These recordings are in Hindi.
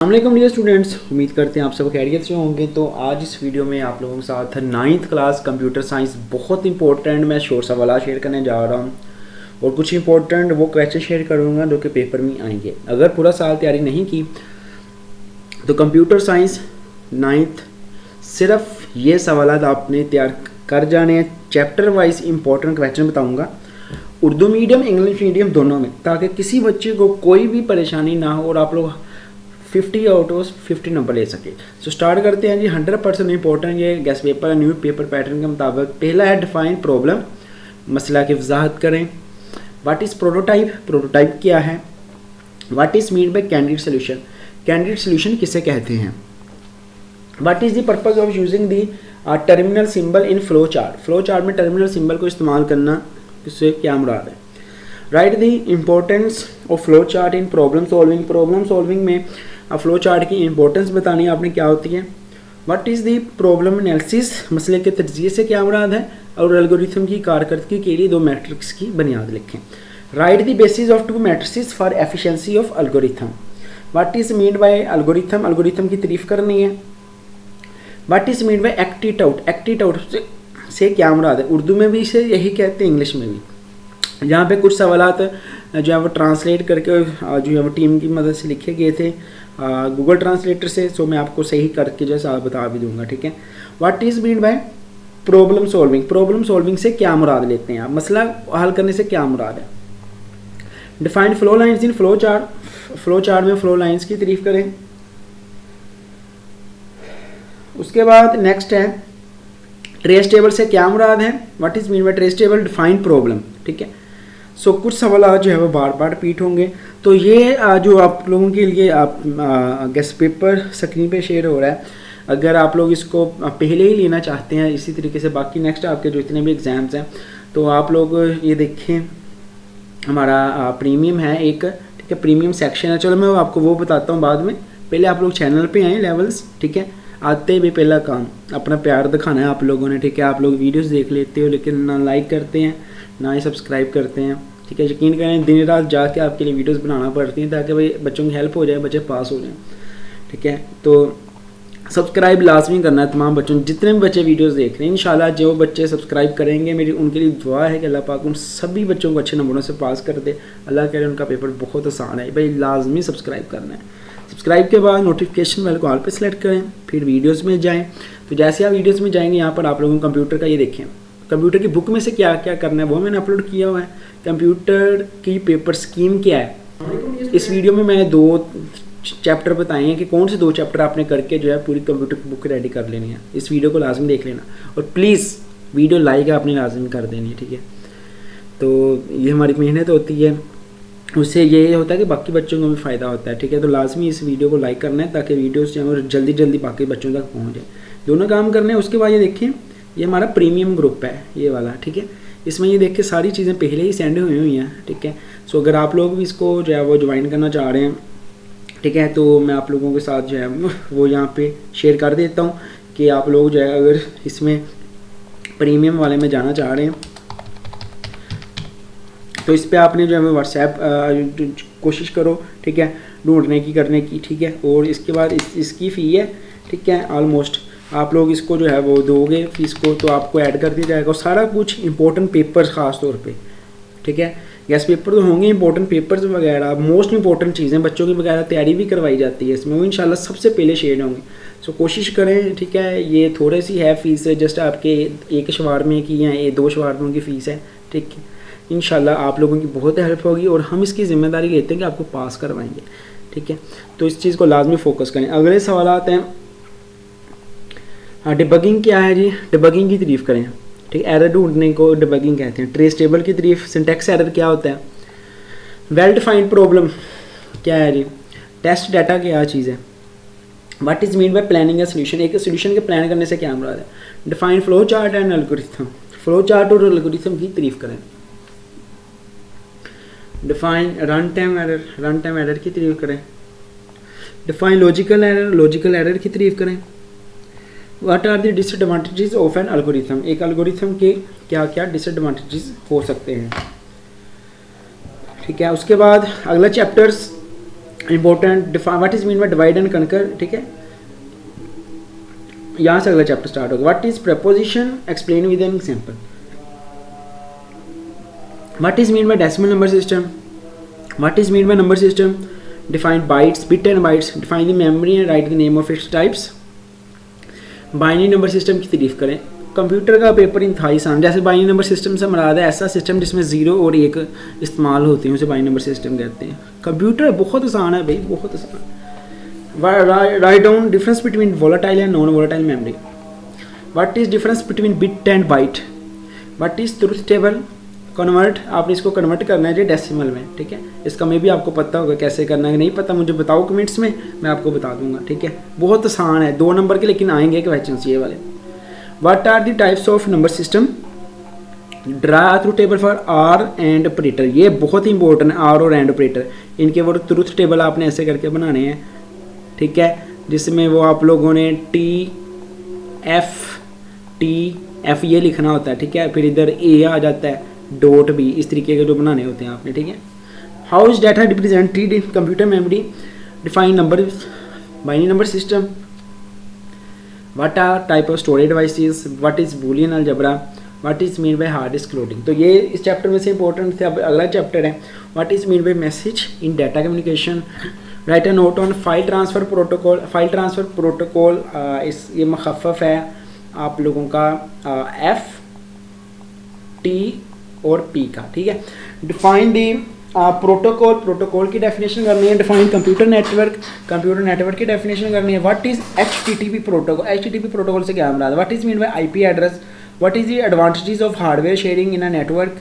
अस्सलामुअलैकुम डियर स्टूडेंट्स, उम्मीद करते हैं आप सब खैरियत से होंगे। तो आज इस वीडियो में आप लोगों के साथ 9th क्लास कंप्यूटर साइंस बहुत इंपॉर्टेंट मैं शोर सवाल शेयर करने जा रहा हूं और कुछ इंपॉर्टेंट वो क्वेश्चन शेयर करूंगा जो कि पेपर में आएंगे। अगर पूरा साल तैयारी नहीं की तो कंप्यूटर साइंस 9th सिर्फ ये सवाल आपने तैयार कर जाने हैं। चैप्टर वाइज इंपॉर्टेंट क्वेश्चन बताऊँगा उर्दू मीडियम इंग्लिश मीडियम दोनों में, ताकि किसी बच्चे को कोई भी परेशानी ना हो और आप लोग 50 आउट ऑफ 50 नंबर ले सके। सो स्टार्ट करते हैं जी। 100% इंपॉर्टेंट ये guest paper new paper pattern के मुताबिक। पहला है डिफाइन प्रॉब्लम, मसला की वजाहत करें। व्हाट इज़ प्रोटोटाइप, प्रोटोटाइप क्या है। What is mean bye candidate solution, candidate solution किसे कहते हैं। What is the purpose of using the terminal symbol in flow chart, flow chart में टर्मिनल सिंबल को इस्तेमाल करना इससे क्या मुराद है। Right the importance of flow chart in problem solving, problem solving में फ्लो चार्ट की इंपॉर्टेंस बतानी है आपने क्या होती है। What is the problem analysis, मसले के तज्ज़िये से क्या मुराद है। और एल्गोरिथम की कारकर्दगी के लिए 2 मैट्रिक्स की बुनियाद लिखें। Write the basis of 2 matrices for efficiency of algorithm. What is mean by algorithm, algorithm की तारीफ करनी है। What is mean by act it out, act it out से क्या मुराद है। उर्दू में भी इसे यही कहते हैं, इंग्लिश में भी। यहाँ पे कुछ सवालात जो है वो ट्रांसलेट करके जो है वो टीम की मदद से लिखे गए थे गूगल ट्रांसलेटर से। सो मैं आपको सही करके जैसा बता भी दूंगा, ठीक है। What is mean bye problem solving, problem solving से क्या मुराद लेते हैं आप, मसला हल करने से क्या मुराद है। Define flow lines in flow chart, flow chart में फ्लो लाइन्स की तारीफ करें। उसके बाद नेक्स्ट है ट्रेस टेबल से क्या मुराद है। What is mean bye trace table, define problem, ठीक है। सो कुछ सवाल जो है वो बार बार रिपीट होंगे। तो ये जो आप लोगों के लिए आप गेस्ट पेपर स्क्रीन पे शेयर हो रहा है, अगर आप लोग इसको पहले ही लेना चाहते हैं इसी तरीके से बाकी नेक्स्ट आपके जो इतने भी एग्ज़ाम्स हैं, तो आप लोग ये देखें हमारा प्रीमियम है एक, ठीक है, प्रीमियम सेक्शन है। चलो मैं आपको वो बताता हूँ बाद में। पहले आप लोग चैनल पे आएँ लेवल्स, ठीक है। आते भी पहला काम अपना प्यार दिखाना है आप लोगों ने, ठीक है। आप लोग वीडियोस देख लेते हो लेकिन ना लाइक करते हैं ना ही सब्सक्राइब करते हैं, ठीक है। यकीन करें दिन रात जाके आपके लिए वीडियोस बनाना पड़ती हैं ताकि भाई बच्चों की हेल्प हो जाए, बच्चे पास हो जाएं, ठीक है। तो सब्सक्राइब लाजमी करना है तमाम बच्चों, जितने भी बच्चे वीडियोस देख रहे हैं। इंशाल्लाह जो बच्चे सब्सक्राइब करेंगे मेरी उनके लिए दुआ है कि अल्लाह पाक उन सभी बच्चों को अच्छे नंबरों से पास कर दे। अल्लाह करे उनका पेपर बहुत आसान है। भाई लाजमी सब्सक्राइब करना है। सब्सक्राइब के बाद नोटिफिकेशन बेल को ऑल पे सेलेक्ट करें, फिर वीडियोस में जाएं। तो जैसे आप वीडियोस में जाएंगे यहाँ पर आप लोगों को कंप्यूटर का ये देखें, कंप्यूटर की बुक में से क्या क्या करना है वो मैंने अपलोड किया हुआ है। कंप्यूटर की पेपर स्कीम क्या है, इस वीडियो में मैंने 2 चैप्टर बताए हैं कि कौन से 2 चैप्टर आपने करके जो है पूरी कंप्यूटर की बुक रेडी कर लेनी है। इस वीडियो को लाजमी देख लेना और प्लीज़ वीडियो लाइक आपने लाजमी कर देनी है, ठीक है। तो ये हमारी मेहनत होती है, उससे ये होता है कि बाकी बच्चों को भी फ़ायदा होता है, ठीक है। तो लाजमी इस वीडियो को लाइक करना है ताकि वीडियोस जो है जल्दी जल्दी बाकी बच्चों तक पहुँच जाए। दोनों काम करने हैं। उसके बाद ये देखें ये हमारा प्रीमियम ग्रुप है ये वाला, ठीक है। इसमें ये देख के सारी चीज़ें पहले ही सेंड हुई हैं, ठीक है। सो अगर आप लोग भी इसको जो है वो ज्वाइन करना चाह रहे हैं, ठीक है, तो मैं आप लोगों के साथ जो है वो यहाँ पे शेयर कर देता हूँ कि आप लोग जो है अगर इसमें प्रीमियम वाले में जाना चाह रहे हैं तो इस पर आपने जो है व्हाट्सएप कोशिश करो, ठीक है, ढूंढने की करने की, ठीक है। और इसके बाद इसकी फ़ी है, ठीक है, ऑलमोस्ट आप लोग इसको जो है वो दोगे फीस को तो आपको ऐड कर दिया जाएगा। और सारा कुछ इंपॉर्टेंट पेपर्स ख़ास तौर पे, ठीक है। गेस्ट पेपर तो होंगे, इंपॉर्टेंट पेपर्स वगैरह मोस्ट इंपॉर्टेंट चीज़ें बच्चों की वगैरह तैयारी भी करवाई जाती है इसमें, वो इंशाल्लाह सबसे पहले शेयर होंगे। सो कोशिश करें, ठीक है। ये थोड़ी सी है फ़ीस, जस्ट आपके 1 शवारमे की या 2 शवारमों की फ़ीस है, ठीक है। इंशाल्लाह आप लोगों की बहुत हेल्प होगी और हम इसकी ज़िम्मेदारी लेते हैं कि आपको पास करवाएंगे, ठीक है। तो इस चीज़ को लाजमी फोकस करें। अगले सवाल आते हैं, हाँ, डिबगिंग क्या है जी। डिबगिंग की तारीफ करें, ठीक है। एरर ढूंढने को डिबगिंग कहते हैं। ट्रेस टेबल की तारीफ, सिंटैक्स एरर क्या होता है। वेल डिफाइंड प्रॉब्लम क्या है जी। टेस्ट डाटा क्या चीज़ है। What is mean by planning a solution, एक सोल्यूशन के प्लान करने से क्या मुराद है। Define flow chart and algorithm, flow chart और एल्गोरिथम की तारीफ करें। Define run time error, run time error की तारीफ करें। Define logical error, logical error की तारीफ करें। What are the disadvantages of an algorithm, एक एल्गोरिथम के क्या क्या डिसएडवांटेजेस हो सकते हैं, ठीक है। उसके बाद अगला chapters important what is mean by divide and conquer, ठीक है, यहाँ से अगला चैप्टर स्टार्ट होगा। What is preposition, explain with an example. What is mean bye decimal number system, what is mean by number system, define bytes, bit and bytes, define the memory and right the name of its types. Binary number system की तारीफ करें। कंप्यूटर का पेपर इंतहाई आसान, जैसे बाइनरी नंबर सिस्टम से मुराद है ऐसा सिस्टम जिसमें 0 और 1 इस्तेमाल होते हैं, उसे बाइनरी नंबर सिस्टम कहते हैं। कंप्यूटर बहुत आसान है भाई, बहुत आसान। Write down difference between volatile and non volatile memory. What is difference between bit and byte. What is truth table, convert, आपने इसको कन्वर्ट करना है जी डेसिमल में, ठीक है। इसका मैं भी आपको पता होगा कैसे करना है, नहीं पता मुझे बताओ कमेंट्स में, मैं आपको बता दूंगा, ठीक है। बहुत आसान है, 2 नंबर के लेकिन आएंगे क्वेश्चन ये वाले। What are the types of number system, draw truth table for or and operator, ये बहुत ही इंपॉर्टेंट है, आर और एंड ऑपरेटर, इनके वो ट्रूथ टेबल आपने ऐसे करके बनाने हैं, ठीक है, जिसमें वो आप लोगों ने टी एफ ये लिखना होता है, ठीक है, फिर इधर ए आ जाता है, डॉट बी, इस तरीके के जो बनाने होते हैं आपने, ठीक है। How is data represented in computer memory, define number binary number system. What are type of storage devices, what is Boolean algebra, what is mean by hard disk loading. तो ये इस चैप्टर में से इंपॉर्टेंट थे। अब अगला चैप्टर है what is mean bye message in data communication. Right a note on file transfer protocol. File transfer protocol इस ये मुखफ़फ़ है आप लोगों का एफ टी और पी का, ठीक है। डिफाइन दी प्रोटोकॉल, प्रोटोकॉल की डेफिनेशन करनी है। Define computer network, computer network की डेफिनेशन करनी है। What is HTTP protocol, HTTP protocol से क्या मुराद है। What is mean bye IP address, what is the advantages of hardware sharing in a network.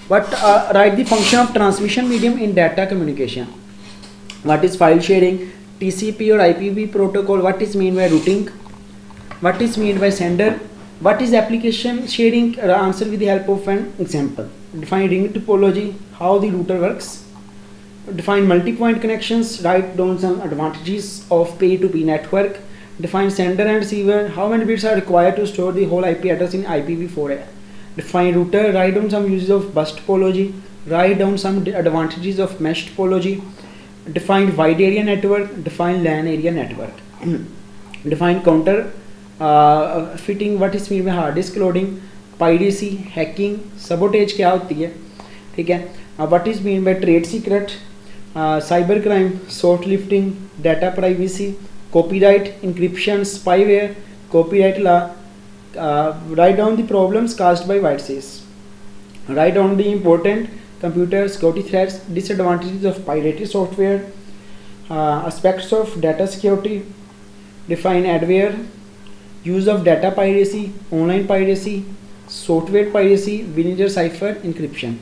What right the function of transmission medium in data communication. What is file sharing, TCP और IPv protocol. What is mean bye routing, what is mean bye sender. What is application sharing, answer with the help of an example. Define ring topology, how the router works. Define multi-point connections, write down some advantages of P2P network. Define sender and receiver, how many bits are required to store the whole IP address in IPv4. Define router, write down some uses of bus topology, write down some advantages of mesh topology. Define wide area network, define LAN area network. Define counter fitting, what is mean by hard disk loading, piracy, hacking, sabotage क्या होती है, ठीक है। What is mean by trade secret, cybercrime, softlifting, data privacy, copyright, encryption, spyware, copyright law. Write down the problems caused by viruses, write down the important computer security threats, disadvantages of pirated software, aspects of data security. Define adware, use of data piracy, online piracy, software piracy, vinegar cipher, encryption.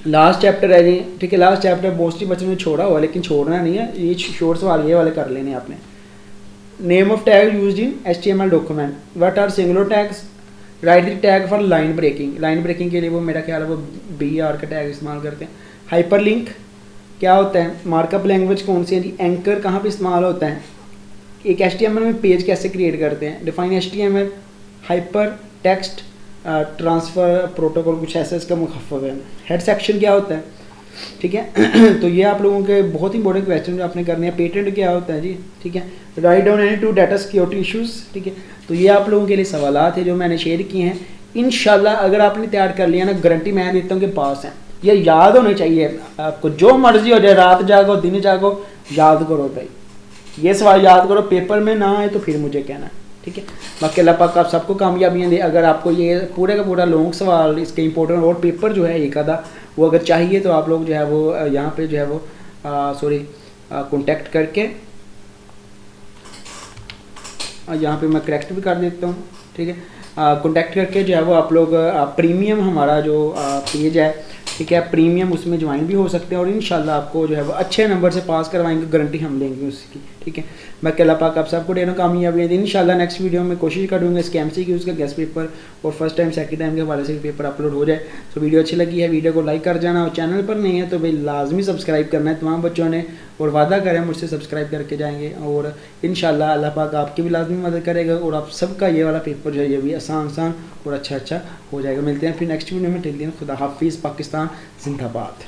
Last chapter है जी, ठीक है। लास्ट चैप्टर मोस्टली बच्चों ने छोड़ा हुआ, लेकिन छोड़ना नहीं है, ये शॉर्ट सवाल ये वाले कर लेने आपने। Name of tag used in HTML document. What are singular tags, write the tag for line breaking. Line breaking के लिए वो मेरा ख्याल है वो BR का टैग इस्तेमाल करते हैं। हाइपरलिंक क्या होता है, मार्कअप लैंग्वेज कौन सी है जी, एंकर कहाँ पे इस्तेमाल होता है, एक HTML में पेज कैसे क्रिएट करते हैं। Define HTML, hyper text transfer protocol, कुछ ऐसा इसका मुखफ़फ़ है। हेड सेक्शन क्या होता है, ठीक है। तो ये आप लोगों के बहुत इंपॉर्टेंट क्वेश्चन जो आपने करने हैं। पेटेंट क्या होता है जी, ठीक है। Write down any 2 data security issues, ठीक है। तो ये आप लोगों के लिए सवाल थे जो मैंने शेयर किए हैं। इंशाल्लाह अगर आपने तैयार कर लिया ना, गारंटी मैं देता हूँ कि पास हैं। ये याद होने चाहिए आपको, जो मर्जी हो जाए, रात जागो दिन जागो, याद करो भाई, ये सवाल याद करो। पेपर में ना आए तो फिर मुझे कहना, ठीक है। बाकी अल्लाह पाक आप सबको कामयाबियाँ दे। अगर आपको ये पूरे का पूरा लॉन्ग सवाल इसके इंपॉर्टेंट और पेपर जो है एक आधा वो अगर चाहिए तो आप लोग जो है वो यहाँ पे जो है वो कॉन्टेक्ट करके, यहाँ पे मैं करेक्ट भी कर देता हूँ, ठीक है। कॉन्टेक्ट करके जो है वो आप लोग प्रीमियम हमारा जो पेज है, ठीक है, प्रीमियम, उसमें ज्वाइन भी हो सकते हैं और इंशाल्लाह आपको जो है वो अच्छे नंबर से पास करवाएंगे, गारंटी हम लेंगे उसकी, ठीक है। बाकी अल्लाह पाक आप सबको ढेरों कामयाबी है। इंशाल्लाह नेक्स्ट वीडियो में कोशिश करूँगा इसके MCQs का गेस्ट पेपर और फर्स्ट टाइम सेकंड टाइम के हवाले से पेपर अपलोड हो जाए। तो वीडियो अच्छी लगी है वीडियो को लाइक कर जाना, और चैनल पर नहीं है तो भाई लाजमी सब्सक्राइब करना है तमाम बच्चों ने, और वादा करें मुझसे सब्सक्राइब करके जाएंगे, और इंशाल्लाह अल्लाह पाक आपकी भी लाजमी मदद करेगा और आप सबका ये वाला पेपर जो है ये भी आसान और अच्छा हो जाएगा। मिलते हैं फिर नेक्स्ट वीडियो में। टिल देन खुदा हाफिज़, पाकिस्तान जिंदाबाद।